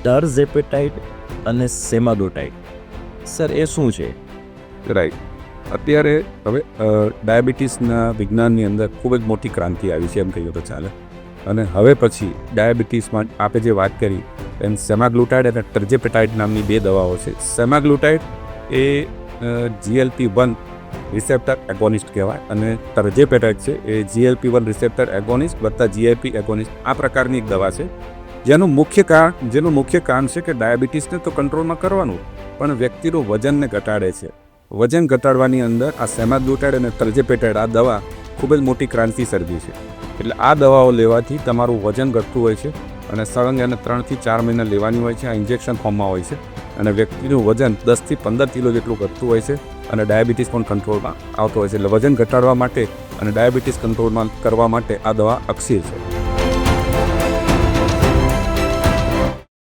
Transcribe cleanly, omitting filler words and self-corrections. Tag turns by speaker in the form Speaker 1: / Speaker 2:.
Speaker 1: ટર્ઝેપેટાઇડ અને સેમાગ્લુટાઇડ, સર એ શું છે?
Speaker 2: રાઈટ. અત્યારે હવે ડાયાબિટીસના વિજ્ઞાનની અંદર ખૂબ જ મોટી ક્રાંતિ આવી છે એમ કહીએ તો ચાલે. અને હવે પછી ડાયાબિટીસમાં આપણે જે વાત કરી એમ સેમાગ્લુટાઇડ અને ટર્ઝેપેટાઇડ નામની બે દવાઓ છે. સેમાગ્લુટાઇડ એ GLP-1 રિસેપ્ટર એગોનિસ્ટ કહેવાય અને ટર્ઝેપેટાઇડ છે એ GLP-1 રિસેપ્ટર એગોનિસ્ટ વત્તા GIP એગોનિસ્ટ આ પ્રકારની એક દવા છે જેનું મુખ્ય કારણ છે કે ડાયાબિટીસને તો કંટ્રોલમાં કરવાનું પણ વ્યક્તિનું વજનને ઘટાડે છે. વજન ઘટાડવાની અંદર આ સેમાગ્લુટાઇડ અને ટર્ઝેપેટાઇડ આ દવા ખૂબ જ મોટી ક્રાંતિ સર્જી છે. એટલે આ દવાઓ લેવાથી તમારું વજન ઘટતું હોય છે અને સળંગ એને 3 થી 4 મહિના લેવાની હોય છે. આ ઇન્જેક્શન ફોર્મમાં હોય છે અને વ્યક્તિનું વજન 10 થી 15 કિલો જેટલું ઘટતું હોય છે અને ડાયાબિટીસ પણ કંટ્રોલમાં આવતો હોય છે. એટલે વજન ઘટાડવા માટે અને ડાયાબિટીસ કંટ્રોલમાં કરવા માટે આ દવા અક્ષી છે.